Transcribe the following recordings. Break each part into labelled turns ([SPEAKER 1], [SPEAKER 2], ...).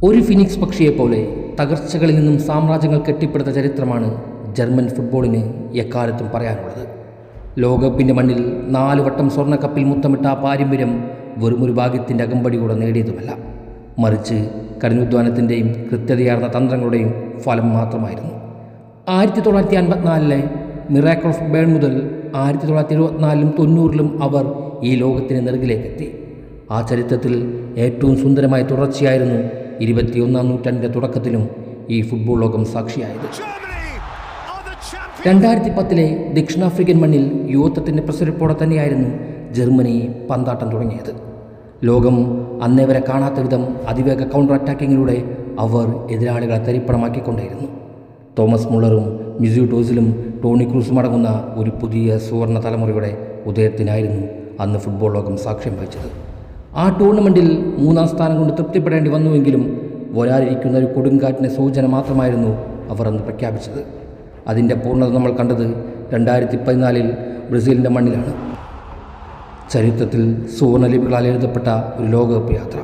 [SPEAKER 1] ഒരു ഫിനിക്സ് പക്ഷിയെപ്പോലെ തകർച്ചകളിൽ നിന്നും സാമ്രാജ്യങ്ങൾ കെട്ടിപ്പടുത്ത ചരിത്രമാണ് ജർമ്മൻ ഫുട്ബോളിന് എക്കാലത്തും പറയാനുള്ളത്. ലോകകപ്പിൻ്റെ മണ്ണിൽ 4 വട്ടം സ്വർണ്ണക്കപ്പിൽ മുത്തമിട്ട ആ പാരമ്പര്യം വെറുമൊരു ഭാഗ്യത്തിൻ്റെ അകമ്പടി കൂടെ നേടിയതുമല്ല, മറിച്ച് കഠിനാധ്വാനത്തിൻ്റെയും കൃത്യതയാർന്ന തന്ത്രങ്ങളുടെയും ഫലം മാത്രമായിരുന്നു. 1954 മിറാക്കിൾ ഓഫ് ബേൺ മുതൽ 1974 90 അവർ ഈ ലോകത്തിന് നെറുകിലേക്കെത്തി. ആ ചരിത്രത്തിൽ ഏറ്റവും സുന്ദരമായ തുടർച്ചയായിരുന്നു 21ാം നൂറ്റാണ്ടിൻ്റെ തുടക്കത്തിലും ഈ ഫുട്ബോൾ ലോകം സാക്ഷിയായത്. 2010 ദക്ഷിണാഫ്രിക്കൻ മണ്ണിൽ യുവത്വത്തിൻ്റെ പ്രസരിപ്പോടെ തന്നെയായിരുന്നു ജർമ്മനി പന്താട്ടം തുടങ്ങിയത്. ലോകം അന്നേ വരെ കാണാത്ത വിധം അതിവേഗ കൗണ്ടർ അറ്റാക്കിങ്ങിലൂടെ അവർ എതിരാളികളെ തരിപ്പണമാക്കിക്കൊണ്ടേയിരുന്നു. തോമസ് മുള്ളറും മിസ്യൂട്ട് ഓസിലും ടോണി ക്രൂസും അടങ്ങുന്ന ഒരു പുതിയ സുവർണ തലമുറയുടെ ഉദയത്തിനായിരുന്നു അന്ന് ഫുട്ബോൾ ലോകം സാക്ഷ്യം വഹിച്ചത്. ആ ടൂർണമെൻറ്റിൽ 3ാം സ്ഥാനം കൊണ്ട് തൃപ്തിപ്പെടേണ്ടി വന്നുവെങ്കിലും വരാനിരിക്കുന്ന ഒരു കൊടുങ്കാറ്റിൻ്റെ സൂചന മാത്രമായിരുന്നു അവർ അന്ന് പ്രഖ്യാപിച്ചത്. അതിൻ്റെ പൂർണ്ണത നമ്മൾ കണ്ടത് 2014 ബ്രസീലിൻ്റെ മണ്ണിലാണ്. ചരിത്രത്തിൽ സുവർണലിപികളാൽ എഴുതപ്പെട്ട ഒരു ലോകകപ്പ് യാത്ര.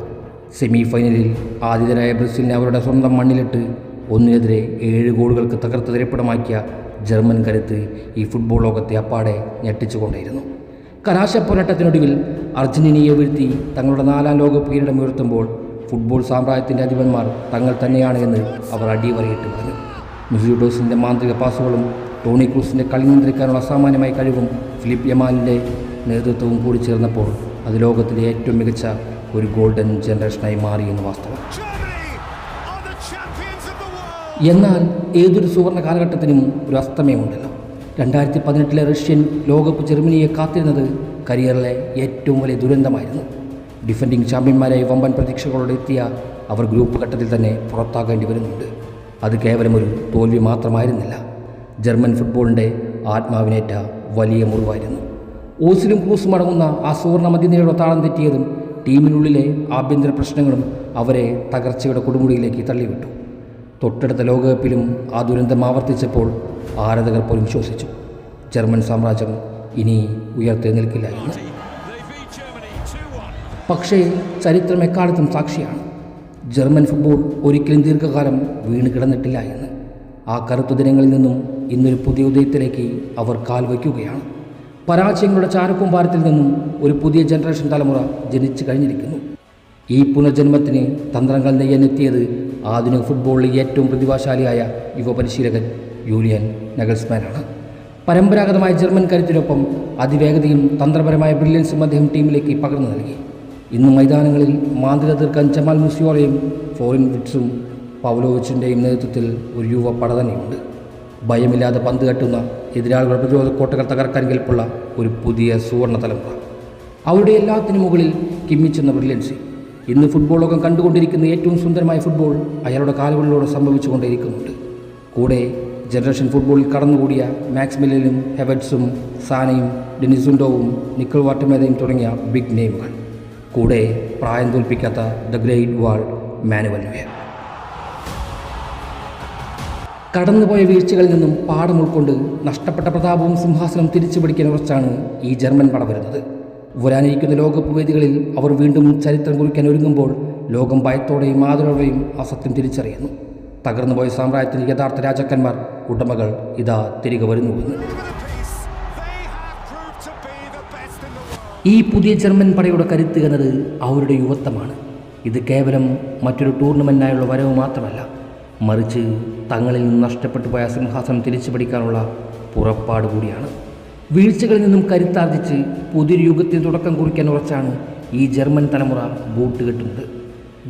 [SPEAKER 1] സെമി ഫൈനലിൽ ആതിഥേയരായ ബ്രസീലിനെ അവരുടെ സ്വന്തം മണ്ണിലിട്ട് 1-നെതിരെ 7 ഗോളുകൾക്ക് തകർത്ത് തരിപ്പണമാക്കിയ ജർമ്മൻ കരുത്ത് ഈ ഫുട്ബോൾ ലോകത്തെ അപ്പാടെ ഞെട്ടിച്ചുകൊണ്ടേയിരുന്നു. കലാശപ്പോരാട്ടത്തിനൊടുവിൽ അർജന്റീനയെ വീഴ്ത്തി തങ്ങളുടെ 4ാം ലോകകപ്പ് കിരീടം ഉയർത്തുമ്പോൾ ഫുട്ബോൾ സാമ്രാജ്യത്തിൻ്റെ അധിപന്മാർ തങ്ങൾ തന്നെയാണ് എന്ന് അവർ അടിവരയിട്ട് പറഞ്ഞു. മിസ്യൂട്ടോസിൻ്റെ മാന്ത്രിക പാസുകളും ടോണി ക്രൂസിൻ്റെ കളി നിയന്ത്രിക്കാനുള്ള അസാമാന്യമായ കഴിവും ഫിലിപ്പ് യമാലിൻ്റെ നേതൃത്വവും കൂടി ചേർന്നപ്പോൾ അത് ലോകത്തിലെ ഏറ്റവും മികച്ച ഒരു ഗോൾഡൻ ജനറേഷനായി മാറിയെന്ന് വാസ്തവം. എന്നാൽ ഏതൊരു സുവർണ കാലഘട്ടത്തിനും ഒരു അസ്തമയമുണ്ടല്ലോ. 2018 റഷ്യൻ ലോകകപ്പ് ജർമ്മനിയെ കാത്തിരുന്നത് കരിയറിലെ ഏറ്റവും വലിയ ദുരന്തമായിരുന്നു. ഡിഫൻഡിംഗ് ചാമ്പ്യന്മാരായി വമ്പൻ പ്രതീക്ഷകളോടെ എത്തിയ അവർ ഗ്രൂപ്പ് ഘട്ടത്തിൽ തന്നെ പുറത്താകേണ്ടി വരുന്നുണ്ട്. അത് കേവലം ഒരു തോൽവി മാത്രമായിരുന്നില്ല, ജർമ്മൻ ഫുട്ബോളിൻ്റെ ആത്മാവിനേറ്റ വലിയ മുറിവായിരുന്നു. ഓസിലും ക്രൂസും അടങ്ങുന്ന ആ സുവർണ മധ്യനിരയുടെ താളം തെറ്റിയതും ടീമിനുള്ളിലെ ആഭ്യന്തര പ്രശ്നങ്ങളും അവരെ തകർച്ചയുടെ കൊടുമുടിയിലേക്ക് തള്ളിവിട്ടു. തൊട്ടടുത്ത ലോകകപ്പിലും ആ ദുരന്തം ആവർത്തിച്ചപ്പോൾ ആരാധകർ പോലും വിശ്വസിച്ചു ജർമ്മൻ സാമ്രാജ്യം ഇനി ഉയർത്തെഴുന്നേൽക്കില്ല എന്ന്. പക്ഷേ ചരിത്രം എക്കാലത്തും സാക്ഷിയാണ്. ജർമ്മൻ ഫുട്ബോൾ ഒരിക്കലും ദീർഘകാലം വീണ് കിടന്നിട്ടില്ല എന്ന്. ആ കറുത്ത ദിനങ്ങളിൽ നിന്നും ഇന്നൊരു പുതിയ ഉദയത്തിലേക്ക് അവർ കാൽ വയ്ക്കുകയാണ്. പരാജയങ്ങളുടെ ചാരക്കൂമ്പാരത്തിൽ നിന്നും ഒരു പുതിയ ജനറേഷൻ തലമുറ ജനിച്ചു കഴിഞ്ഞിരിക്കുന്നു. ഈ പുനർജന്മത്തിന് തന്ത്രങ്ങൾ നെയ്യാനെത്തിയത് ആധുനിക ഫുട്ബോളിലെ ഏറ്റവും പ്രതിഭാശാലിയായ യുവ പരിശീലകൻ യൂലിയൻ നഗൽസ്മാനാണ്. പരമ്പരാഗതമായ ജർമ്മൻ കരുത്തിനൊപ്പം അതിവേഗതയും തന്ത്രപരമായ ബ്രില്യൻസും അദ്ദേഹം ടീമിലേക്ക് പകർന്നു നൽകി. ഇന്ന് മൈതാനങ്ങളിൽ മാന്ത്രിക തീർക്കാൻ ജമാൽ മുസിയോളയും ഫ്ലോറിൻ വിറ്റ്സും പൗലോവിച്ചിൻ്റെയും നേതൃത്വത്തിൽ ഒരു യുവ പട തന്നെയുണ്ട്. ഭയമില്ലാതെ പന്ത് കെട്ടുന്ന എതിരാളികളുടെ പ്രതിരോധ കോട്ടകൾ തകർക്കാൻ കെൽപ്പുള്ള ഒരു പുതിയ സുവർണ തലമുറ. അവരുടെ എല്ലാത്തിനും മുകളിൽ കിമ്മിച്ചെന്ന ബ്രില്യൻസി. ഇന്ന് ഫുട്ബോൾ ലോകം കണ്ടുകൊണ്ടിരിക്കുന്ന ഏറ്റവും സുന്ദരമായ ഫുട്ബോൾ അയാളുടെ കാലുകളിലൂടെ സംഭവിച്ചുകൊണ്ടേയിരിക്കുന്നുണ്ട്. കൂടെ ജനറേഷൻ ഫുട്ബോളിൽ കടന്നുകൂടിയ മാക്സ് മില്ലനും ഹെവറ്റ്സും സാനയും ഡെനിസുണ്ടോവും നിക്കൽ വാട്ടമേതയും തുടങ്ങിയ ബിഗ് നെയിമുകൾ. കൂടെ പ്രായം തോൽപ്പിക്കാത്ത the great wall Manuel Neuer. കടന്നുപോയ വീഴ്ചകളിൽ നിന്നും പാഠം ഉൾക്കൊണ്ട് നഷ്ടപ്പെട്ട പ്രതാപവും സിംഹാസനം തിരിച്ചു പിടിക്കാൻ ഉറച്ചാണ് ഈ ജർമ്മൻ പട വരുന്നത്. വരാനിരിക്കുന്ന ലോകകപ്പ് വേദികളിൽ അവർ വീണ്ടും ചരിത്രം കുറിക്കാൻ ഒരുങ്ങുമ്പോൾ ലോകം ഭയത്തോടെയും ആദരവോടെയും ആ സത്യം തിരിച്ചറിയുന്നു. തകർന്നുപോയ സാമ്രാജ്യത്തിന് യഥാർത്ഥ രാജാക്കന്മാർ ഉടമകൾ ഇതാ തിരികെ വരുന്നുവെന്ന്. ഈ പുതിയ ജർമ്മൻ പടയുടെ കരുത്ത് എന്നത് അവരുടെ യുവത്വമാണ്. ഇത് കേവലം മറ്റൊരു ടൂർണമെൻറ്റിനായുള്ള വരവ് മാത്രമല്ല, മറിച്ച് തങ്ങളിൽ നിന്ന് നഷ്ടപ്പെട്ടു പോയ സിംഹാസനം തിരിച്ചു പിടിക്കാനുള്ള പുറപ്പാട് കൂടിയാണ്. വീഴ്ചകളിൽ നിന്നും കരുത്താർജിച്ച് പുതിയൊരു യുഗത്തിന് തുടക്കം കുറിക്കാൻ ഉറച്ചാണ് ഈ ജർമ്മൻ തലമുറ ബൂട്ട് കെട്ടുന്നത്.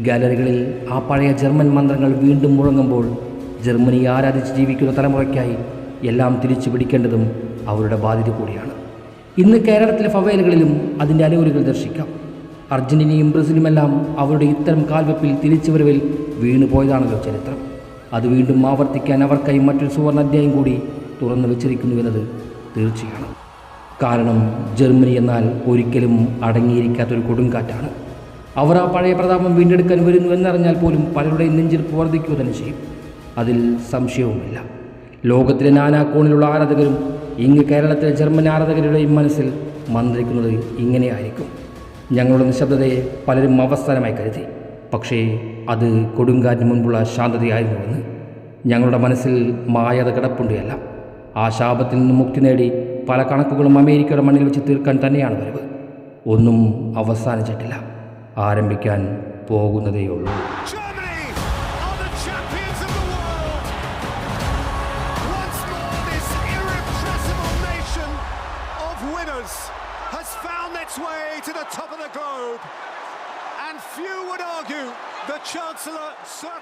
[SPEAKER 1] ഗാലറികളിൽ ആ പഴയ ജർമ്മൻ മന്ത്രങ്ങൾ വീണ്ടും മുഴങ്ങുമ്പോൾ ജർമ്മനി ആരാധിച്ച് ജീവിക്കുന്ന തലമുറയ്ക്കായി എല്ലാം തിരിച്ചു പിടിക്കേണ്ടതും അവരുടെ ബാധ്യത കൂടിയാണ്. ഇന്ന് കേരളത്തിലെ ഫവേലകളിലും അതിൻ്റെ അനുകൂലികൾ ദർശിക്കാം. അർജന്റീനയും ബ്രസീലുമെല്ലാം അവരുടെ ഇത്തരം കാൽവെപ്പിൽ തിരിച്ചുവരവിൽ വീണുപോയതാണല്ലോ ചരിത്രം. അത് വീണ്ടും ആവർത്തിക്കാൻ അവർക്കായി മറ്റൊരു സുവർണ്ണ അധ്യായം കൂടി തുറന്നു വെച്ചിരിക്കുന്നുവെന്നത് തീർച്ചയാണ്. കാരണം ജർമ്മനി എന്നാൽ ഒരിക്കലും അടങ്ങിയിരിക്കാത്തൊരു കൊടുങ്കാറ്റാണ്. അവർ ആ പഴയ പ്രതാപം വീണ്ടെടുക്കാൻ വരുന്നു എന്നറിഞ്ഞാൽ പോലും പലരുടെയും നെഞ്ചിൽ വർദ്ധിക്കുക തന്നെ ചെയ്യും. അതിൽ സംശയവുമില്ല. ലോകത്തിലെ നാനാ കോണിലുള്ള ആരാധകരും ഇങ്ങ് കേരളത്തിലെ ജർമ്മൻ ആരാധകരുടെയും മനസ്സിൽ മന്ത്രിക്കുന്നത് ഇങ്ങനെയായിരിക്കും. ഞങ്ങളുടെ നിശബ്ദതയെ പലരും അവസാനമായി കരുതി, പക്ഷേ അത് കൊടുങ്കാറ്റിന് മുൻപുള്ള ശാന്തതയായിരുന്നുവെന്ന്. ഞങ്ങളുടെ മനസ്സിൽ മായാതെ കിടപ്പുണ്ട് എല്ലാം. ആ ശാപത്തിൽ നിന്ന് മുക്തി നേടി പല കണക്കുകളും അമേരിക്കയുടെ മണ്ണിൽ വെച്ച് തീർക്കാൻ തന്നെയാണ് വരവ്. ഒന്നും അവസാനിച്ചിട്ടില്ല, ആരംഭിക്കാൻ പോകുന്നതേയുള്ളൂ.
[SPEAKER 2] Has found its way to the top of the globe, and few would argue the Chancellor certainly